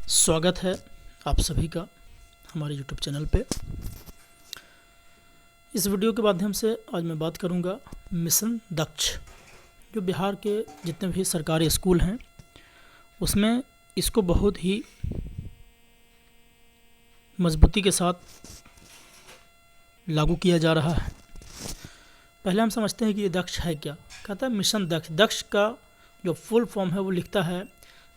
स्वागत है आप सभी का हमारे YouTube चैनल पे। इस वीडियो के माध्यम से आज मैं बात करूंगा मिशन दक्ष, जो बिहार के जितने भी सरकारी स्कूल हैं उसमें इसको बहुत ही मजबूती के साथ लागू किया जा रहा है। पहले हम समझते हैं कि ये दक्ष है क्या। कहता है मिशन दक्ष। दक्ष का जो फुल फॉर्म है वो लिखता है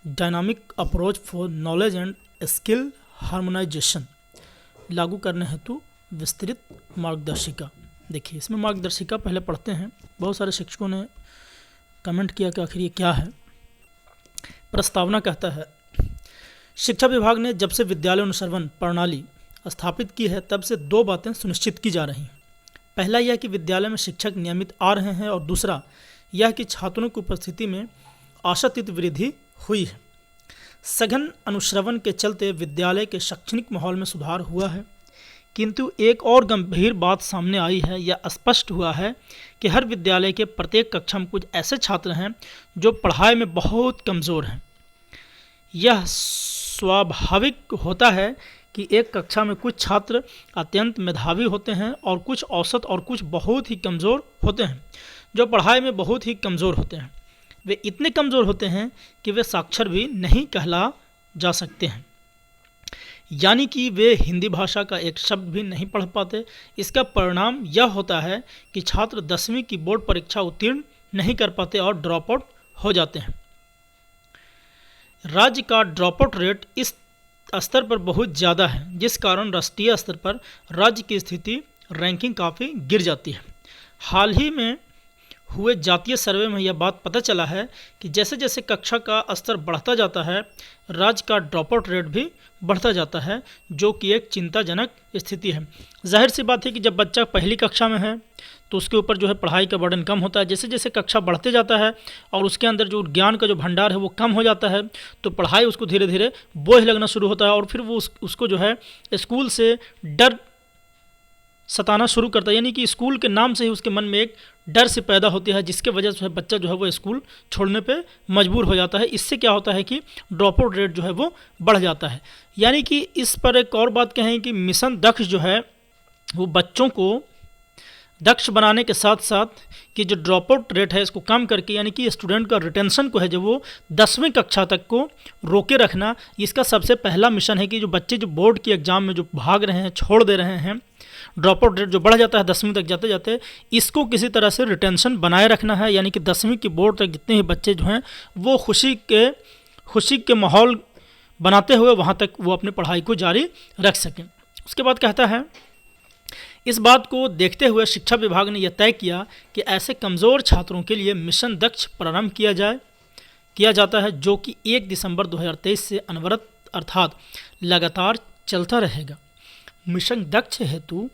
dynamic approach for knowledge and skill harmonisation, लागू करने हेतु विस्तृत मार्गदर्शिका। देखिए इसमें मार्गदर्शिका पहले पढ़ते हैं। बहुत सारे शिक्षकों ने कमेंट किया कि आखिर ये क्या है। प्रस्तावना कहता है शिक्षा विभाग ने जब से विद्यालय अनुसरण प्रणाली स्थापित की है तब से दो बातें सुनिश्चित की जा रही हैं। पहला यह कि विद्यालय में शिक्षक नियमित आ रहे हैं और दूसरा यह कि छात्रों की उपस्थिति में आशातीत वृद्धि हुई है। सघन अनुश्रवण के चलते विद्यालय के शैक्षणिक माहौल में सुधार हुआ है, किंतु एक और गंभीर बात सामने आई है। यह स्पष्ट हुआ है कि हर विद्यालय के प्रत्येक कक्षा में कुछ ऐसे छात्र हैं जो पढ़ाई में बहुत कमज़ोर हैं। यह स्वाभाविक होता है कि एक कक्षा में कुछ छात्र अत्यंत मेधावी होते हैं और कुछ औसत और कुछ बहुत ही कमज़ोर होते हैं। जो पढ़ाई में बहुत ही कमज़ोर होते हैं वे इतने कमज़ोर होते हैं कि वे साक्षर भी नहीं कहला जा सकते हैं, यानी कि वे हिंदी भाषा का एक शब्द भी नहीं पढ़ पाते। इसका परिणाम यह होता है कि छात्र 10वीं की बोर्ड परीक्षा उत्तीर्ण नहीं कर पाते और ड्रॉप आउट हो जाते हैं। राज्य का ड्रॉप आउट रेट इस स्तर पर बहुत ज़्यादा है, जिस कारण राष्ट्रीय स्तर पर राज्य की स्थिति रैंकिंग काफ़ी गिर जाती है। हाल ही में हुए जातीय सर्वे में यह बात पता चला है कि जैसे जैसे कक्षा का स्तर बढ़ता जाता है राज्य का ड्रॉप आउट रेट भी बढ़ता जाता है, जो कि एक चिंताजनक स्थिति है। जाहिर सी बात है कि जब बच्चा पहली कक्षा में है तो उसके ऊपर जो है पढ़ाई का बर्डन कम होता है। जैसे जैसे कक्षा बढ़ते जाता है और उसके अंदर जो ज्ञान का जो भंडार है वो कम हो जाता है तो पढ़ाई उसको धीरे धीरे बोझ लगना शुरू होता है और फिर वो उसको जो है स्कूल से डर सताना शुरू करता है। यानी कि स्कूल के नाम से ही उसके मन में एक डर से पैदा होती है, जिसके वजह से बच्चा जो है वो स्कूल छोड़ने पे मजबूर हो जाता है। इससे क्या होता है कि ड्रॉप आउट रेट जो है वो बढ़ जाता है। यानी कि इस पर एक और बात कहें कि मिशन दक्ष जो है वो बच्चों को दक्ष बनाने के साथ साथ कि जो ड्रॉप आउट रेट है इसको कम करके, यानी कि स्टूडेंट का रिटेंशन को है जो वो 10वीं कक्षा तक को रोके रखना, इसका सबसे पहला मिशन है कि जो बच्चे जो बोर्ड की एग्ज़ाम में जो भाग रहे हैं, छोड़ दे रहे हैं, ड्रॉप आउट रेट जो बढ़ जाता है 10वीं तक जाते जाते, इसको किसी तरह से रिटेंशन बनाए रखना है। यानी कि 10वीं की बोर्ड तक जितने ही बच्चे जो हैं वो खुशी के माहौल बनाते हुए वहाँ तक वो अपनी पढ़ाई को जारी रख सकें। उसके बाद कहता है इस बात को देखते हुए शिक्षा विभाग ने यह तय किया कि ऐसे कमज़ोर छात्रों के लिए मिशन दक्ष प्रारंभ किया जाता है, जो कि 1 दिसंबर 2023 से अनवरत अर्थात लगातार चलता रहेगा। मिशन दक्ष हेतु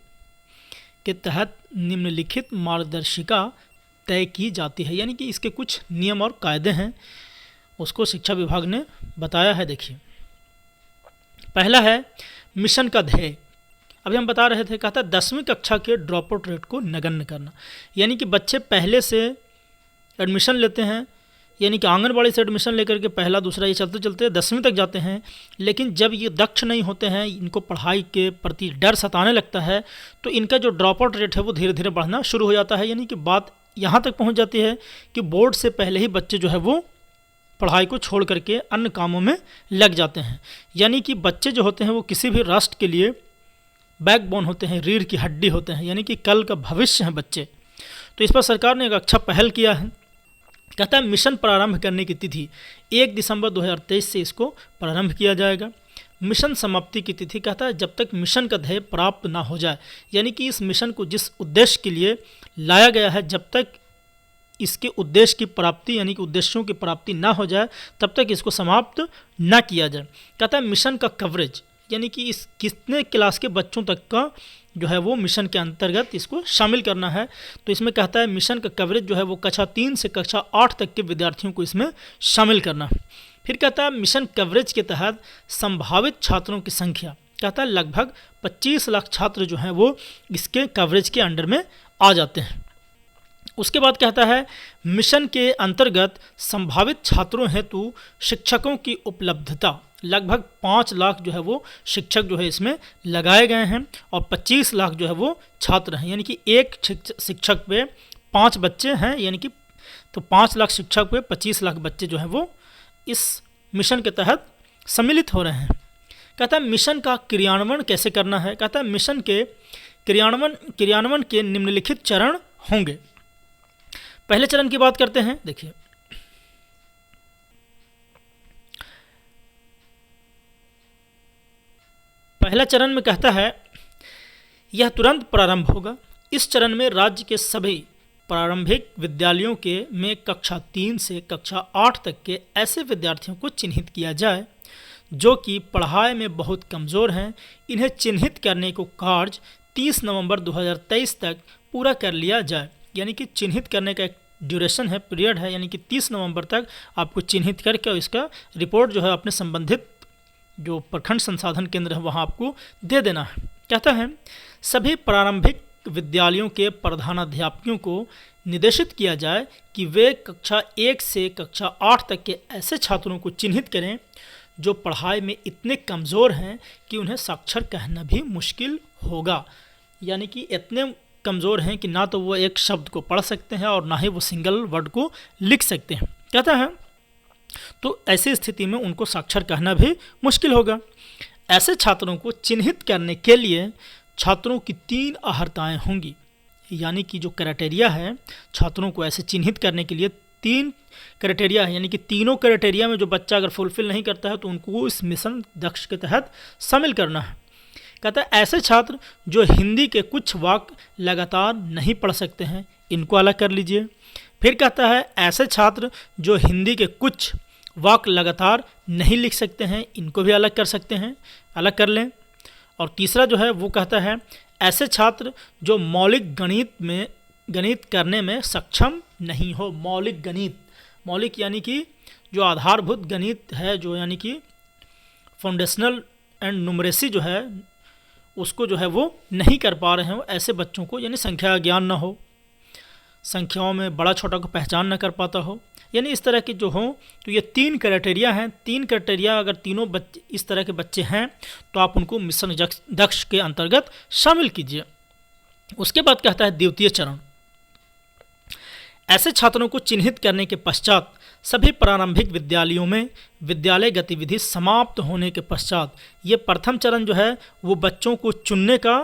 के तहत निम्नलिखित मार्गदर्शिका तय की जाती है। यानी कि इसके कुछ नियम और कायदे हैं, उसको शिक्षा विभाग ने बताया है। देखिए पहला है मिशन का ध्येय। अभी हम बता रहे थे, कहता है 10वीं कक्षा के ड्रॉप आउट रेट को नगण्य करना। यानी कि बच्चे पहले से एडमिशन लेते हैं, यानी कि आंगनबाड़ी से एडमिशन लेकर के पहला दूसरा ये चलते चलते 10वीं तक जाते हैं, लेकिन जब ये दक्ष नहीं होते हैं, इनको पढ़ाई के प्रति डर सताने लगता है तो इनका जो ड्रॉप आउट रेट है वो धीरे धीरे बढ़ना शुरू हो जाता है। यानी कि बात यहाँ तक पहुँच जाती है कि बोर्ड से पहले ही बच्चे जो है वो पढ़ाई को छोड़ करके अन्य कामों में लग जाते हैं। यानी कि बच्चे जो होते हैं वो किसी भी राष्ट्र के लिए बैकबोन होते हैं, रीढ़ की हड्डी होते हैं, यानी कि कल का भविष्य हैं बच्चे। तो इस पर सरकार ने एक अच्छा पहल किया है। कहता है मिशन प्रारंभ करने की तिथि 1 दिसंबर 2023 से इसको प्रारंभ किया जाएगा। मिशन समाप्ति की तिथि कहता है जब तक मिशन का ध्येय प्राप्त ना हो जाए, यानी कि इस मिशन को जिस उद्देश्य के लिए लाया गया है जब तक इसके उद्देश्य की प्राप्ति यानी कि उद्देश्यों की प्राप्ति ना हो जाए तब तक इसको समाप्त ना किया जाए। कहता है मिशन का कवरेज, यानी कि इस कितने क्लास के बच्चों तक का जो है वो मिशन के अंतर्गत इसको शामिल करना है। तो इसमें कहता है मिशन का कवरेज जो है वो कक्षा 3 से कक्षा 8 तक के विद्यार्थियों को इसमें शामिल करना है। फिर कहता है मिशन कवरेज के तहत संभावित छात्रों की संख्या, कहता है लगभग 25 लाख छात्र जो हैं वो इसके कवरेज के अंडर में आ जाते हैं। उसके बाद कहता है मिशन के अंतर्गत संभावित छात्रों हेतु शिक्षकों की उपलब्धता, लगभग 5 लाख जो है वो शिक्षक जो है इसमें लगाए गए हैं और 25 लाख जो है वो छात्र हैं, यानी कि एक शिक्षक पे 5 बच्चे हैं, यानी कि तो 5 लाख शिक्षक पे 25 लाख बच्चे जो हैं वो इस मिशन के तहत सम्मिलित हो रहे हैं। कहता है मिशन का क्रियान्वयन कैसे करना है। कहता है मिशन के क्रियान्वयन के निम्नलिखित चरण होंगे। पहले चरण की बात करते हैं। देखिए, पहला चरण में कहता है यह तुरंत प्रारंभ होगा। इस चरण में राज्य के सभी प्रारंभिक विद्यालयों के में कक्षा 3 से कक्षा 8 तक के ऐसे विद्यार्थियों को चिन्हित किया जाए जो कि पढ़ाई में बहुत कमज़ोर हैं। इन्हें चिन्हित करने को कार्य 30 नवंबर 2023 तक पूरा कर लिया जाए। यानी कि चिन्हित करने का एक ड्यूरेशन है, पीरियड है, यानी कि 30 नवंबर तक आपको चिन्हित करके और इसका रिपोर्ट जो है अपने संबंधित जो प्रखंड संसाधन केंद्र है वहाँ आपको दे देना है। कहता है सभी प्रारंभिक विद्यालयों के प्रधानाध्यापकों को निर्देशित किया जाए कि वे कक्षा 1 से कक्षा 8 तक के ऐसे छात्रों को चिन्हित करें जो पढ़ाई में इतने कमज़ोर हैं कि उन्हें साक्षर कहना भी मुश्किल होगा। यानी कि इतने कमज़ोर हैं कि ना तो वो एक शब्द को पढ़ सकते हैं और ना ही वो सिंगल वर्ड को लिख सकते हैं। कहता है तो ऐसी स्थिति में उनको साक्षर कहना भी मुश्किल होगा। ऐसे छात्रों को चिन्हित करने के लिए छात्रों की 3 अहर्ताएँ होंगी। यानी कि जो क्राइटेरिया है छात्रों को ऐसे चिन्हित करने के लिए 3 क्राइटेरिया है, यानी कि तीनों क्राइटेरिया में जो बच्चा अगर फुलफिल नहीं करता है तो उनको इस मिशन दक्ष के तहत शामिल करना है। कहता है ऐसे छात्र जो हिंदी के कुछ वाक्य लगातार नहीं पढ़ सकते हैं, इनको अलग कर लीजिए। फिर कहता है ऐसे छात्र जो हिंदी के कुछ वाक्य लगातार नहीं लिख सकते हैं, इनको भी अलग कर सकते हैं, अलग कर लें। और तीसरा जो है वो कहता है ऐसे छात्र जो मौलिक गणित करने में सक्षम नहीं हो। मौलिक यानी कि जो आधारभूत गणित है, जो यानी कि फाउंडेशनल एंड न्यूमरेसी जो है उसको जो है वो नहीं कर पा रहे हो, ऐसे बच्चों को, यानी संख्या ज्ञान ना हो, संख्याओं में बड़ा छोटा को पहचान न कर पाता हो, यानी इस तरह के जो हों, तो ये 3 क्राइटेरिया हैं। 3 क्राइटेरिया अगर तीनों बच्चे इस तरह के बच्चे हैं तो आप उनको मिशन दक्ष के अंतर्गत शामिल कीजिए। उसके बाद कहता है द्वितीय चरण। ऐसे छात्रों को चिन्हित करने के पश्चात सभी प्रारंभिक विद्यालयों में विद्यालय गतिविधि समाप्त होने के पश्चात, ये प्रथम चरण जो है वो बच्चों को चुनने का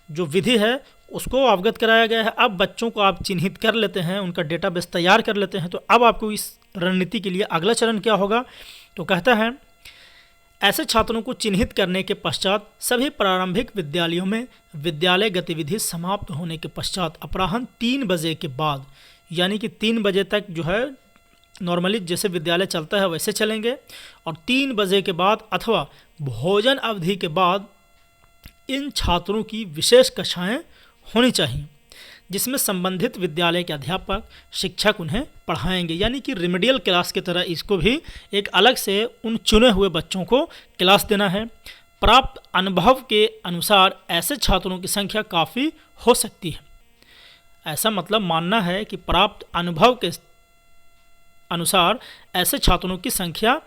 जो विधि है उसको अवगत कराया गया है। अब बच्चों को आप चिन्हित कर लेते हैं, उनका डेटाबेस तैयार कर लेते हैं, तो अब आपको इस रणनीति के लिए अगला चरण क्या होगा। तो कहता है ऐसे छात्रों को चिन्हित करने के पश्चात सभी प्रारंभिक विद्यालयों में विद्यालय गतिविधि समाप्त होने के पश्चात अपराह्न 3 बजे के बाद, यानी कि 3 बजे तक जो है नॉर्मली जैसे विद्यालय चलता है वैसे चलेंगे, और 3 बजे के बाद अथवा भोजन अवधि के बाद इन छात्रों की विशेष कक्षाएं होनी चाहिए जिसमें संबंधित विद्यालय के अध्यापक शिक्षक उन्हें पढ़ाएंगे। यानी कि रिमेडियल क्लास की तरह इसको भी एक अलग से उन चुने हुए बच्चों को क्लास देना है। प्राप्त अनुभव के अनुसार ऐसे छात्रों की संख्या काफ़ी हो सकती है। ऐसा मतलब मानना है कि प्राप्त अनुभव के अनुसार ऐसे छात्रों की संख्या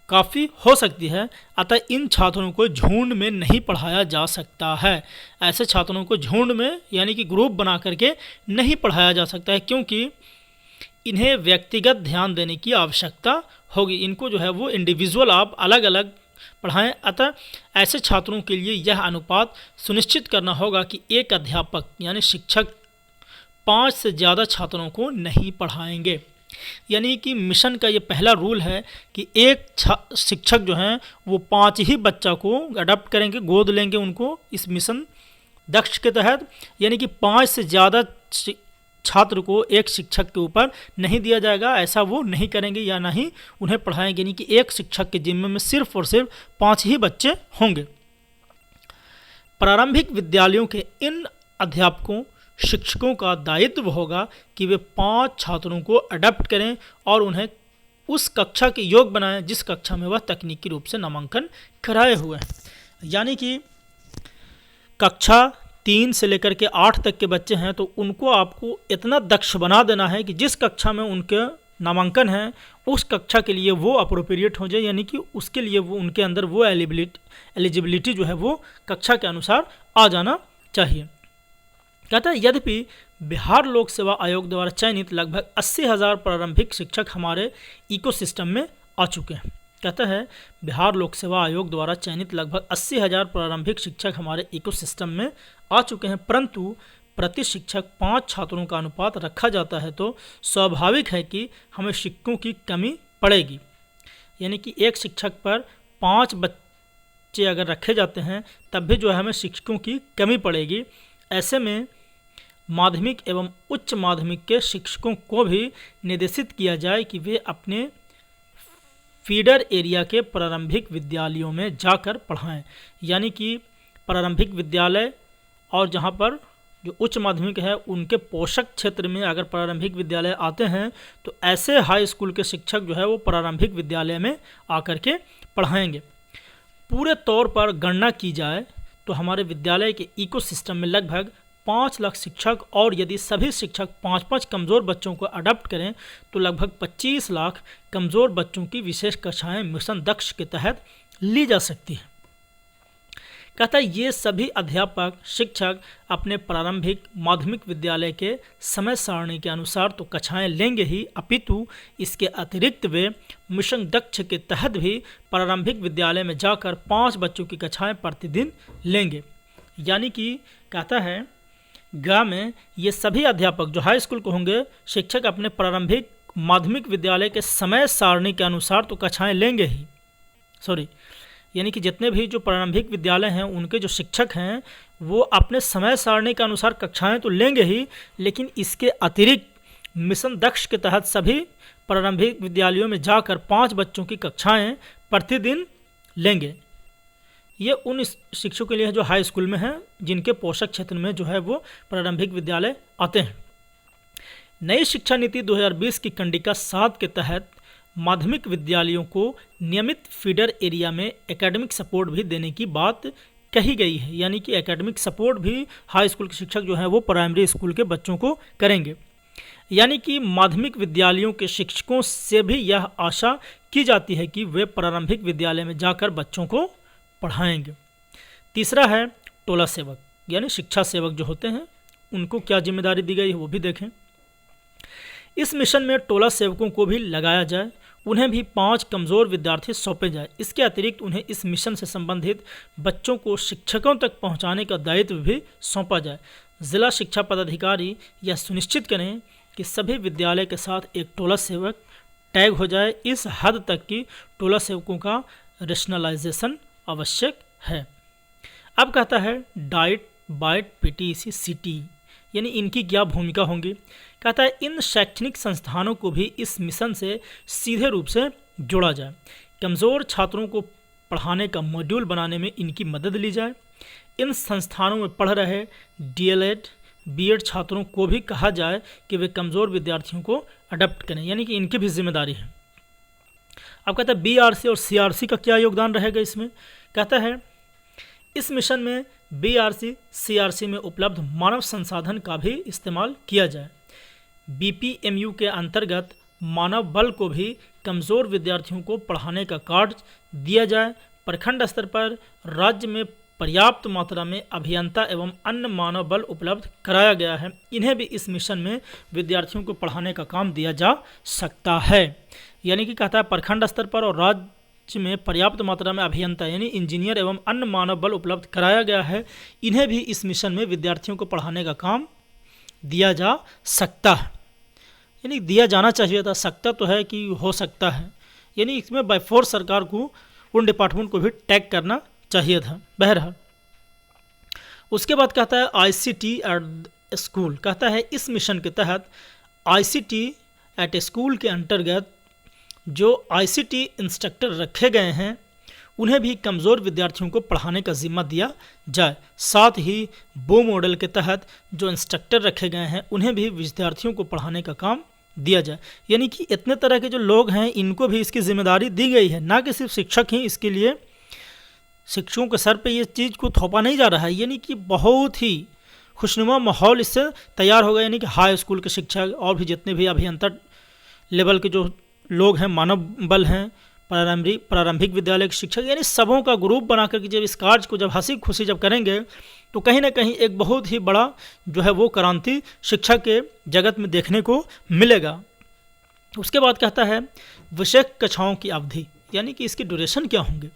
काफ़ी हो सकती है, अतः इन छात्रों को झुंड में नहीं पढ़ाया जा सकता है। ऐसे छात्रों को झुंड में यानी कि ग्रुप बना करके नहीं पढ़ाया जा सकता है, क्योंकि इन्हें व्यक्तिगत ध्यान देने की आवश्यकता होगी। इनको जो है वो इंडिविजुअल आप अलग अलग पढ़ाएं। अतः ऐसे छात्रों के लिए यह अनुपात सुनिश्चित करना होगा कि एक अध्यापक यानी शिक्षक 5 से ज़्यादा छात्रों को नहीं पढ़ाएंगे। यानी कि मिशन का ये पहला रूल है कि एक शिक्षक जो हैं वो 5 ही बच्चा को अडॉप्ट करेंगे, गोद लेंगे उनको इस मिशन दक्ष के तहत। यानी कि 5 से ज़्यादा छात्र को एक शिक्षक के ऊपर नहीं दिया जाएगा, ऐसा वो नहीं करेंगे या ना ही उन्हें पढ़ाएंगे। यानी कि एक शिक्षक के जिम्मे में सिर्फ और सिर्फ 5 ही बच्चे होंगे। प्रारंभिक विद्यालयों के इन अध्यापकों शिक्षकों का दायित्व होगा कि वे 5 छात्रों को अडॉप्ट करें और उन्हें उस कक्षा के योग्य बनाएं जिस कक्षा में वह तकनीकी रूप से नामांकन कराए हुए हैं। यानी कि कक्षा 3 से लेकर के 8 तक के बच्चे हैं तो उनको आपको इतना दक्ष बना देना है कि जिस कक्षा में उनके नामांकन है उस कक्षा के लिए वो अप्रोप्रिएट हो जाए, यानी कि उसके लिए वो उनके अंदर वो एलिजिबिलिटी जो है वो कक्षा के अनुसार आ जाना चाहिए। कहता है यद्यपि बिहार लोक सेवा आयोग द्वारा चयनित लगभग 80,000 प्रारंभिक शिक्षक हमारे इकोसिस्टम में आ चुके हैं। कहता है बिहार लोक सेवा आयोग द्वारा चयनित लगभग 80,000 प्रारंभिक शिक्षक हमारे इकोसिस्टम में आ चुके हैं, परंतु प्रति शिक्षक 5 छात्रों का अनुपात रखा जाता है तो स्वाभाविक है कि हमें शिक्षकों की कमी पड़ेगी। यानी कि एक शिक्षक पर 5 बच्चे अगर रखे जाते हैं तब भी जो है हमें शिक्षकों की कमी पड़ेगी। ऐसे में माध्यमिक एवं उच्च माध्यमिक के शिक्षकों को भी निर्देशित किया जाए कि वे अपने फीडर एरिया के प्रारंभिक विद्यालयों में जाकर पढ़ाएं। यानी कि प्रारंभिक विद्यालय और जहां पर जो उच्च माध्यमिक है उनके पोषक क्षेत्र में अगर प्रारंभिक विद्यालय आते हैं तो ऐसे हाई स्कूल के शिक्षक जो है वो प्रारंभिक विद्यालय में आकर के पढ़ाएंगे। पूरे तौर पर गणना की जाए तो हमारे विद्यालय के इकोसिस्टम में लगभग 5 लाख शिक्षक, और यदि सभी शिक्षक 5-5 कमज़ोर बच्चों को अडॉप्ट करें तो लगभग 25 लाख कमज़ोर बच्चों की विशेष कक्षाएं मिशन दक्ष के तहत ली जा सकती हैं। कहता है ये सभी अध्यापक शिक्षक अपने प्रारंभिक माध्यमिक विद्यालय के समय सारणी के अनुसार तो कक्षाएं लेंगे ही, अपितु इसके अतिरिक्त वे मिशन दक्ष के तहत भी प्रारंभिक विद्यालय में जाकर 5 बच्चों की कक्षाएं प्रतिदिन लेंगे। यानी कि कहता है गाँव में ये सभी अध्यापक जो हाई स्कूल के होंगे शिक्षक अपने प्रारंभिक माध्यमिक विद्यालय के समय सारणी के अनुसार तो कक्षाएं लेंगे ही, यानी कि जितने भी जो प्रारंभिक विद्यालय हैं उनके जो शिक्षक हैं वो अपने समय सारणी के अनुसार कक्षाएं तो लेंगे ही, लेकिन इसके अतिरिक्त मिशन दक्ष के तहत सभी प्रारंभिक विद्यालयों में जाकर 5 बच्चों की कक्षाएं प्रतिदिन लेंगे। ये उन शिक्षकों के लिए है जो हाई स्कूल में हैं, जिनके पोषक क्षेत्र में जो है वो प्रारंभिक विद्यालय आते हैं। नई शिक्षा नीति 2020 की कंडिका 7 के तहत माध्यमिक विद्यालयों को नियमित फीडर एरिया में एकेडमिक सपोर्ट भी देने की बात कही गई है। यानी कि एकेडमिक सपोर्ट भी हाई स्कूल के शिक्षक जो हैं वो प्राइमरी स्कूल के बच्चों को करेंगे। यानी कि माध्यमिक विद्यालयों के शिक्षकों से भी यह आशा की जाती है कि वे प्रारंभिक विद्यालय में जाकर बच्चों को पढ़ाएंगे। तीसरा है टोला सेवक, यानी शिक्षा सेवक जो होते हैं उनको क्या जिम्मेदारी दी गई है वो भी देखें। इस मिशन में टोला सेवकों को भी लगाया जाए, उन्हें भी 5 कमज़ोर विद्यार्थी सौंपे जाए। इसके अतिरिक्त उन्हें इस मिशन से संबंधित बच्चों को शिक्षकों तक पहुंचाने का दायित्व भी सौंपा जाए। जिला शिक्षा पदाधिकारी यह सुनिश्चित करें कि सभी विद्यालय के साथ एक टोला सेवक टैग हो जाए, इस हद तक कि टोला सेवकों का रेशनलाइजेशन आवश्यक है। अब कहता है डाइट बाइट पीटीसी सिटी, यानी इनकी क्या भूमिका होंगी। कहता है इन शैक्षणिक संस्थानों को भी इस मिशन से सीधे रूप से जोड़ा जाए। कमज़ोर छात्रों को पढ़ाने का मॉड्यूल बनाने में इनकी मदद ली जाए। इन संस्थानों में पढ़ रहे डीएलएड बीएड छात्रों को भी कहा जाए कि वे कमज़ोर विद्यार्थियों को अडॉप्ट करें, यानी कि इनकी भी जिम्मेदारी है। अब कहता है बीआरसी और सीआरसी का क्या योगदान रहेगा इसमें। कहता है इस मिशन में बीआरसी सीआरसी में उपलब्ध मानव संसाधन का भी इस्तेमाल किया जाए। बीपीएमयू के अंतर्गत मानव बल को भी कमज़ोर विद्यार्थियों को पढ़ाने का कार्य दिया जाए। प्रखंड स्तर पर राज्य में पर्याप्त मात्रा में अभियंता एवं अन्य मानव बल उपलब्ध कराया गया है, इन्हें भी इस मिशन में विद्यार्थियों को पढ़ाने का काम दिया जा सकता है। यानी कि कहता है प्रखंड स्तर पर और राज्य में पर्याप्त मात्रा में अभियंता यानी इंजीनियर एवं अन्य मानव बल उपलब्ध कराया गया है, इन्हें भी इस मिशन में विद्यार्थियों को पढ़ाने का काम दिया जा सकता है। यानी दिया जाना चाहिए था, सकता तो है कि हो सकता है, यानी इसमें बाय फोर्स सरकार को उन डिपार्टमेंट को भी टैग करना चाहिए था। बहरहाल उसके बाद कहता है आईसीटी एट स्कूल। कहता है इस मिशन के तहत आईसीटी एट स्कूल के अंतर्गत जो आईसीटी इंस्ट्रक्टर रखे गए हैं उन्हें भी कमज़ोर विद्यार्थियों को पढ़ाने का जिम्मा दिया जाए। साथ ही बो मॉडल के तहत जो इंस्ट्रक्टर रखे गए हैं उन्हें भी विद्यार्थियों को पढ़ाने का काम दिया जाए। यानी कि इतने तरह के जो लोग हैं इनको भी इसकी जिम्मेदारी दी गई है, ना कि सिर्फ शिक्षक ही इसके लिए शिक्षकों के सर पे ये चीज़ को थोपा नहीं जा रहा है। यानी कि बहुत ही खुशनुमा माहौल इससे तैयार होगा, यानी कि हाई स्कूल के शिक्षक और भी जितने भी अभियंता लेवल के जो लोग हैं, मानव बल हैं, प्रारंभिक विद्यालय के शिक्षक, यानी सबों का ग्रुप बना करके जब इस कार्य को जब हंसी खुशी जब करेंगे तो कहीं ना कहीं एक बहुत ही बड़ा जो है वो क्रांति शिक्षा के जगत में देखने को मिलेगा। उसके बाद कहता है विषय कक्षाओं की अवधि, यानी कि इसकी ड्यूरेशन क्या होंगे।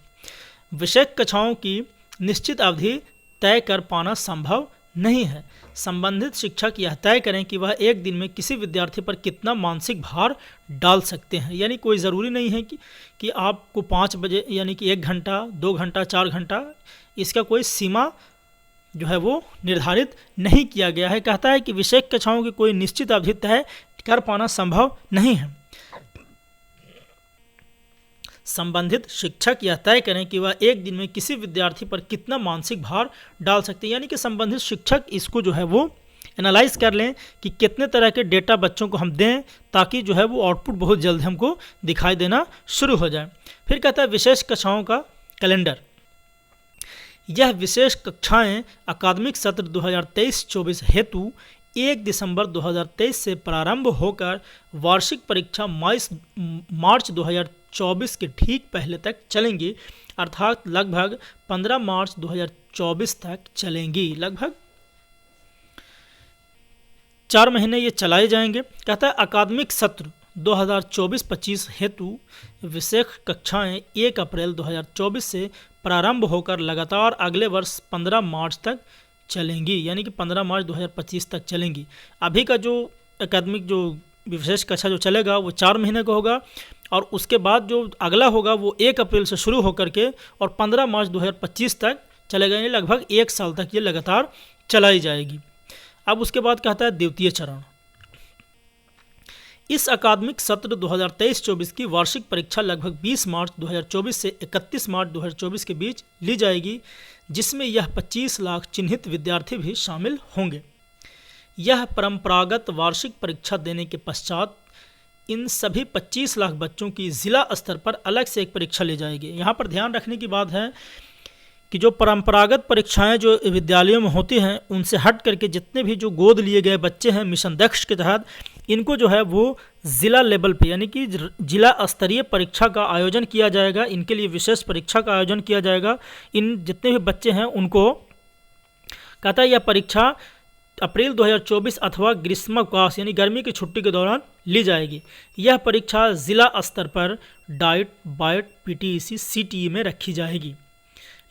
विषय कक्षाओं की निश्चित अवधि तय कर पाना संभव नहीं है। संबंधित शिक्षक यह तय करें कि वह एक दिन में किसी विद्यार्थी पर कितना मानसिक भार डाल सकते हैं, यानी कोई ज़रूरी नहीं है कि आपको 5 बजे यानी कि 1 घंटा 2 घंटा 4 घंटा, इसका कोई सीमा जो है वो निर्धारित नहीं किया गया है। कहता है कि विषय कक्षाओं की कोई निश्चित अवधि तय कर पाना संभव नहीं है। संबंधित शिक्षक यह तय करें कि वह एक दिन में किसी विद्यार्थी पर कितना मानसिक भार डाल सकते हैं, यानी कि संबंधित शिक्षक इसको जो है वो एनालाइज कर लें कि कितने तरह के डेटा बच्चों को हम दें ताकि जो है वो आउटपुट बहुत जल्द हमको दिखाई देना शुरू हो जाए। फिर कहता है विशेष कक्षाओं का कैलेंडर। यह विशेष कक्षाएं अकादमिक सत्र 2023-24 हेतु 1 दिसंबर 2023 से प्रारंभ होकर वार्षिक परीक्षा मार्च 2024 के ठीक पहले तक चलेंगी, अर्थात लगभग 15 मार्च 2024 तक चलेंगी। लगभग 4 महीने ये चलाए जाएंगे। कहता है अकादमिक सत्र 2024-25 हेतु विशेष कक्षाएं 1 अप्रैल 2024 से प्रारंभ होकर लगातार अगले वर्ष 15 मार्च तक चलेंगी, यानी कि 15 मार्च 2025 तक चलेंगी। अभी का जो एकेडमिक जो विशेष कक्षा जो चलेगा वो 4 महीने का होगा और उसके बाद जो अगला होगा वो 1 अप्रैल से शुरू होकर के और 15 मार्च 2025 तक चलेगा, यानी लगभग 1 साल तक ये लगातार चलाई जाएगी। अब उसके बाद कहता है द्वितीय चरण। इस अकादमिक सत्र 2023-24 की वार्षिक परीक्षा लगभग 20 मार्च 2024 से 31 मार्च 2024 के बीच ली जाएगी, जिसमें यह 25 लाख चिन्हित विद्यार्थी भी शामिल होंगे। यह परंपरागत वार्षिक परीक्षा देने के पश्चात इन सभी 25 लाख बच्चों की जिला स्तर पर अलग से एक परीक्षा ली जाएगी। यहाँ पर ध्यान रखने की बात है कि जो परंपरागत परीक्षाएं जो विद्यालयों में होती हैं उनसे हट करके जितने भी जो गोद लिए गए बच्चे हैं मिशन दक्ष के तहत, इनको जो है वो ज़िला लेवल पे यानी कि जिला स्तरीय परीक्षा का आयोजन किया जाएगा। इनके लिए विशेष परीक्षा का आयोजन किया जाएगा। इन जितने भी बच्चे हैं उनको कहता है यह परीक्षा अप्रैल 2024 अथवा ग्रीष्मावकाश यानी गर्मी की छुट्टी के दौरान ली जाएगी। यह परीक्षा ज़िला स्तर पर डाइट बाइट पीटीईसी सीटीई में रखी जाएगी,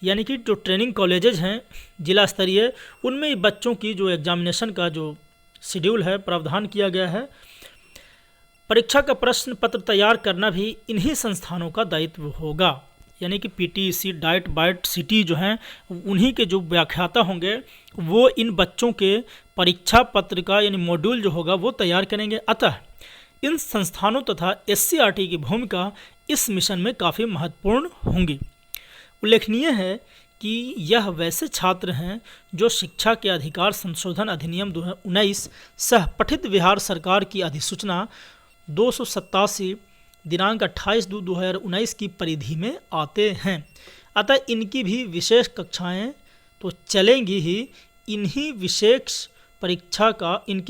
यानी कि जो ट्रेनिंग कॉलेजेज हैं जिला स्तरीय उनमें बच्चों की जो एग्जामिनेशन का जो शेड्यूल है प्रावधान किया गया है। परीक्षा का प्रश्न पत्र तैयार करना भी इन्हीं संस्थानों का दायित्व होगा, यानी कि पीटीईसी डाइट बाइट सिटी जो हैं उन्हीं के जो व्याख्याता होंगे वो इन बच्चों के परीक्षा पत्र का यानी मॉड्यूल जो होगा वो तैयार करेंगे। अतः इन संस्थानों तथा एससीईआरटी की भूमिका इस मिशन में काफ़ी महत्वपूर्ण होंगी। उल्लेखनीय है कि यह वैसे छात्र हैं जो शिक्षा के अधिकार संशोधन अधिनियम 2019 सह पठित बिहार सरकार की अधिसूचना 287 दिनांक 28/2/2019 की परिधि में आते हैं। अतः इनकी भी विशेष कक्षाएं तो चलेंगी ही। इनकी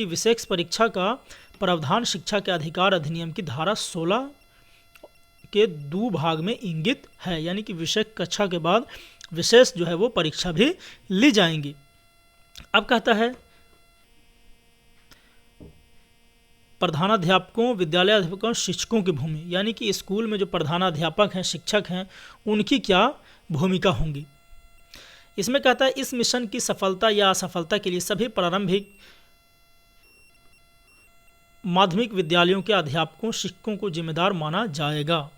विशेष परीक्षा का प्रावधान शिक्षा के अधिकार अधिनियम की धारा 16 के 2 भाग में इंगित है, यानी कि विशेष कक्षा के बाद विशेष जो है वो परीक्षा भी ली जाएंगी। अब कहता है प्रधानाध्यापकों विद्यालय अध्यापकों शिक्षकों की भूमि, यानी कि स्कूल में जो प्रधानाध्यापक हैं शिक्षक हैं उनकी क्या भूमिका होंगी। इसमें कहता है इस मिशन की सफलता या असफलता के लिए सभी प्रारंभिक माध्यमिक विद्यालयों के अध्यापकों शिक्षकों को जिम्मेदार माना जाएगा।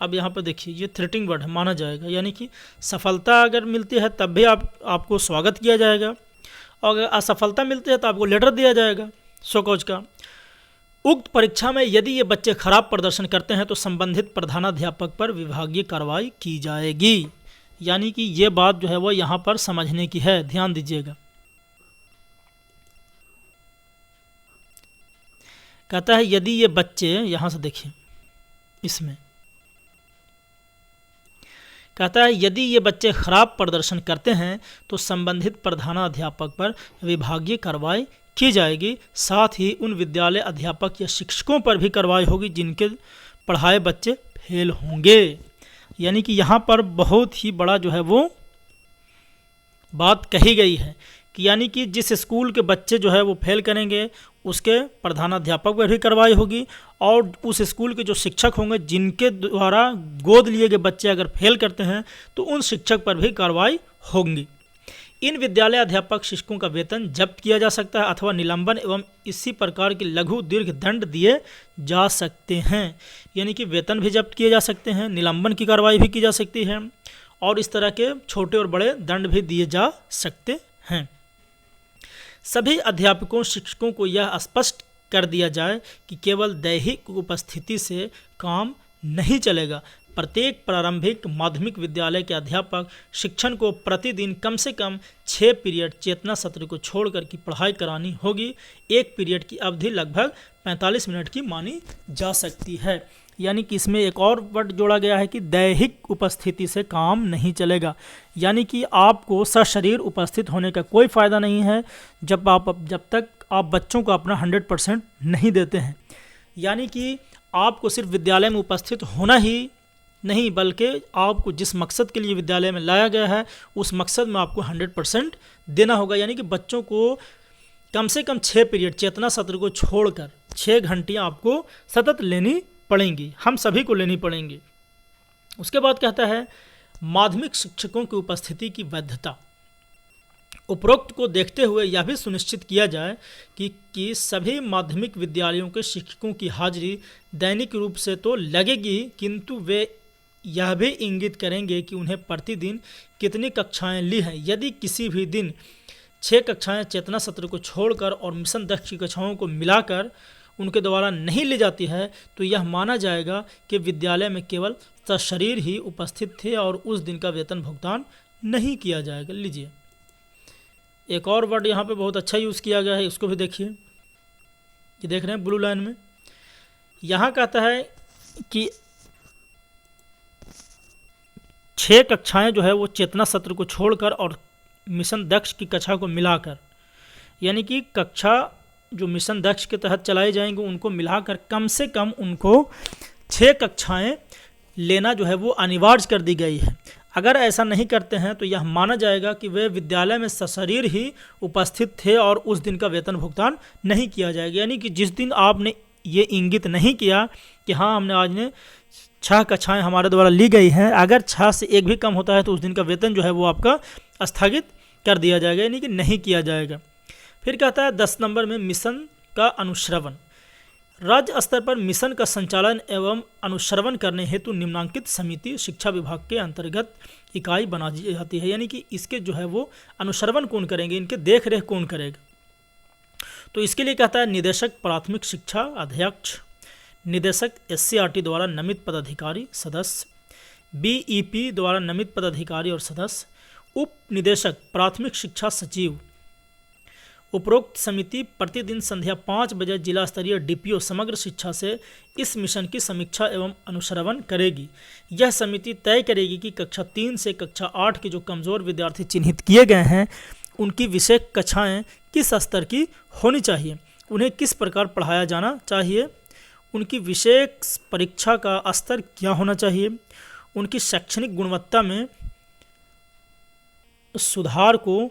अब यहाँ पर देखिए ये थ्रेटिंग वर्ड है, माना जाएगा, यानी कि सफलता अगर मिलती है तब भी आपको स्वागत किया जाएगा और अगर असफलता मिलती है तो आपको लेटर दिया जाएगा शोकॉज का। उक्त परीक्षा में यदि ये बच्चे खराब प्रदर्शन करते हैं तो संबंधित प्रधानाध्यापक पर विभागीय कार्रवाई की जाएगी, यानी कि ये बात जो है वो यहाँ पर समझने की है, ध्यान दीजिएगा। कहता है यदि ये बच्चे यहाँ से देखिए इसमें कहता है यदि ये बच्चे खराब प्रदर्शन करते हैं तो संबंधित प्रधानाध्यापक पर विभागीय कार्रवाई की जाएगी। साथ ही उन विद्यालय अध्यापक या शिक्षकों पर भी कार्रवाई होगी जिनके पढ़ाए बच्चे फेल होंगे। यानी कि यहाँ पर बहुत ही बड़ा जो है वो बात कही गई है कि यानी कि जिस स्कूल के बच्चे जो है वो फेल करेंगे उसके प्रधानाध्यापक पर भी कार्रवाई होगी, और उस स्कूल के जो शिक्षक होंगे जिनके द्वारा गोद लिए गए बच्चे अगर फेल करते हैं तो उन शिक्षक पर भी कार्रवाई होगी। इन विद्यालय अध्यापक शिक्षकों का वेतन जब्त किया जा सकता है अथवा निलंबन एवं इसी प्रकार के लघु दीर्घ दंड दिए जा सकते हैं। यानी कि वेतन भी जब्त किए जा सकते हैं, निलंबन की कार्रवाई भी की जा सकती है और इस तरह के छोटे और बड़े दंड भी दिए जा सकते हैं। सभी अध्यापकों शिक्षकों को यह स्पष्ट कर दिया जाए कि केवल दैहिक उपस्थिति से काम नहीं चलेगा। प्रत्येक प्रारंभिक माध्यमिक विद्यालय के अध्यापक शिक्षण को प्रतिदिन कम से कम 6 पीरियड चेतना सत्र को छोड़कर की पढ़ाई करानी होगी। एक पीरियड की अवधि लगभग 45 मिनट की मानी जा सकती है। यानी कि इसमें एक और वर्ड जोड़ा गया है कि दैहिक उपस्थिति से काम नहीं चलेगा। यानी कि आपको सशरीर उपस्थित होने का कोई फ़ायदा नहीं है जब तक आप बच्चों को अपना 100% नहीं देते हैं। यानी कि आपको सिर्फ विद्यालय में उपस्थित होना ही नहीं बल्कि आपको जिस मकसद के लिए विद्यालय में लाया गया है उस मकसद में आपको 100% देना होगा। यानी कि बच्चों को कम से कम 6 पीरियड चेतना सत्र को छोड़कर 6 घंटियाँ आपको सतत लेनी पड़ेंगी, हम सभी को लेनी पड़ेंगी। उसके बाद कहता है माध्यमिक शिक्षकों की उपस्थिति की वैधता। उपरोक्त को देखते हुए यह भी सुनिश्चित किया जाए कि सभी माध्यमिक विद्यालयों के शिक्षकों की हाजिरी दैनिक रूप से तो लगेगी, किंतु वे यह भी इंगित करेंगे कि उन्हें प्रतिदिन कितनी कक्षाएं ली हैं। यदि किसी भी दिन 6 कक्षाएं चेतना सत्र को छोड़कर और मिशन दक्ष की कक्षाओं को मिलाकर उनके द्वारा नहीं ली जाती है तो यह माना जाएगा कि विद्यालय में केवल सशरीर ही उपस्थित थे और उस दिन का वेतन भुगतान नहीं किया जाएगा। लीजिए एक और वर्ड यहाँ पे बहुत अच्छा यूज़ किया गया है, इसको भी देखिए। ये देख रहे हैं ब्लू लाइन में, यहाँ कहता है कि 6 कक्षाएं जो है वो चेतना सत्र को छोड़कर और मिशन दक्ष की कक्षा को मिलाकर, यानी कि कक्षा जो मिशन दक्ष के तहत चलाए जाएंगे उनको मिलाकर कम से कम उनको 6 कक्षाएं लेना जो है वो अनिवार्य कर दी गई है। अगर ऐसा नहीं करते हैं तो यह माना जाएगा कि वे विद्यालय में सशरीर ही उपस्थित थे और उस दिन का वेतन भुगतान नहीं किया जाएगा। यानी कि जिस दिन आपने ये इंगित नहीं किया कि हाँ हमने आज ने 6 कक्षाएं हमारे द्वारा ली गई हैं, अगर 6 से 1 भी कम होता है तो उस दिन का वेतन जो है वो आपका स्थगित कर दिया जाएगा, यानी कि नहीं किया जाएगा। फिर कहता है 10 नंबर में मिशन का अनुश्रवण। राज्य स्तर पर मिशन का संचालन एवं अनुश्रवण करने हेतु निम्नांकित समिति शिक्षा विभाग के अंतर्गत इकाई बना जाती है। यानी कि इसके जो है वो अनुश्रवण कौन करेंगे, इनके देख रेख कौन करेगा। तो इसके लिए कहता है निदेशक प्राथमिक शिक्षा अध्यक्ष, निदेशक SCRT द्वारा नामित पदाधिकारी सदस्य, BEP द्वारा नामित पदाधिकारी और सदस्य, उप निदेशक प्राथमिक शिक्षा सचिव। उपरोक्त समिति प्रतिदिन संध्या 5 बजे जिला स्तरीय DPO समग्र शिक्षा से इस मिशन की समीक्षा एवं अनुश्रवण करेगी। यह समिति तय करेगी कि कक्षा 3 से कक्षा 8 के जो कमज़ोर विद्यार्थी चिन्हित किए गए हैं उनकी विषय कक्षाएं किस स्तर की होनी चाहिए, उन्हें किस प्रकार पढ़ाया जाना चाहिए, उनकी विषय परीक्षा का स्तर क्या होना चाहिए, उनकी शैक्षणिक गुणवत्ता में सुधार को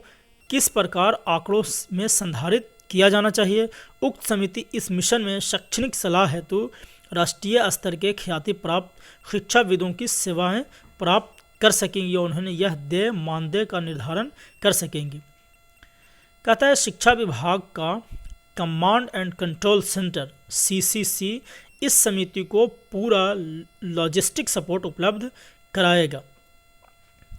किस प्रकार आंकड़ों में संधारित किया जाना चाहिए। उक्त समिति इस मिशन में शैक्षणिक सलाह हेतु राष्ट्रीय स्तर के ख्याति प्राप्त शिक्षाविदों की सेवाएं प्राप्त कर सकेंगी और उन्होंने यह देय मानदेय का निर्धारण कर सकेंगी। कहता है शिक्षा विभाग का command and control centre CCC इस समिति को पूरा लॉजिस्टिक सपोर्ट उपलब्ध कराएगा।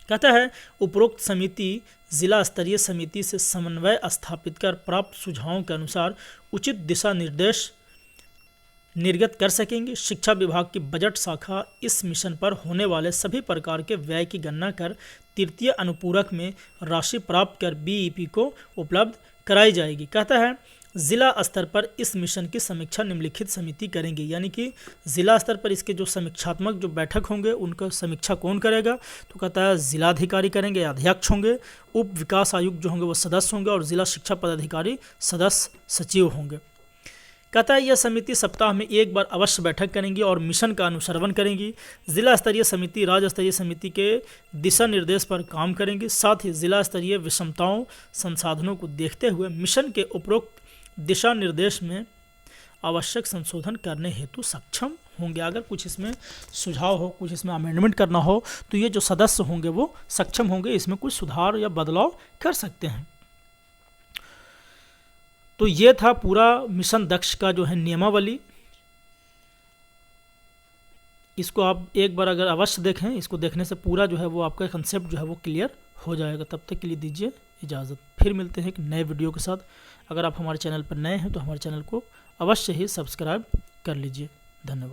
कहता है उपरोक्त समिति जिला स्तरीय समिति से समन्वय स्थापित कर प्राप्त सुझावों के अनुसार उचित दिशा निर्देश निर्गत कर सकेंगे। शिक्षा विभाग की बजट शाखा इस मिशन पर होने वाले सभी प्रकार के व्यय की गणना कर तृतीय अनुपूरक में राशि प्राप्त कर BEP को उपलब्ध कराई जाएगी। कहता है जिला स्तर पर इस मिशन की समीक्षा निम्नलिखित समिति करेंगे, यानी कि जिला स्तर पर इसके जो समीक्षात्मक जो बैठक होंगे उनका समीक्षा कौन करेगा, तो कहता है जिलाधिकारी करेंगे, अध्यक्ष होंगे, उप विकास आयुक्त जो होंगे वो सदस्य होंगे और जिला शिक्षा पदाधिकारी सदस्य सचिव होंगे। कहता है यह समिति सप्ताह में एक बार अवश्य बैठक करेंगी और मिशन का अनुसरण करेंगी। जिला स्तरीय समिति राज्य स्तरीय समिति के दिशा निर्देश पर काम करेंगी। साथ ही जिला स्तरीय विषमताओं संसाधनों को देखते हुए मिशन के उपरोक्त दिशा निर्देश में आवश्यक संशोधन करने हेतु सक्षम होंगे। अगर कुछ इसमें सुझाव हो, कुछ इसमें अमेंडमेंट करना हो तो ये जो सदस्य होंगे वो सक्षम होंगे, इसमें कुछ सुधार या बदलाव कर सकते हैं। तो ये था पूरा मिशन दक्ष का जो है नियमावली। इसको आप एक बार अगर अवश्य देखें, इसको देखने से पूरा जो है वो आपका कंसेप्ट जो है वो क्लियर हो जाएगा। तब तक के लिए दीजिए इजाज़त, फिर मिलते हैं एक नए वीडियो के साथ। अगर आप हमारे चैनल पर नए हैं तो हमारे चैनल को अवश्य ही सब्सक्राइब कर लीजिए। धन्यवाद।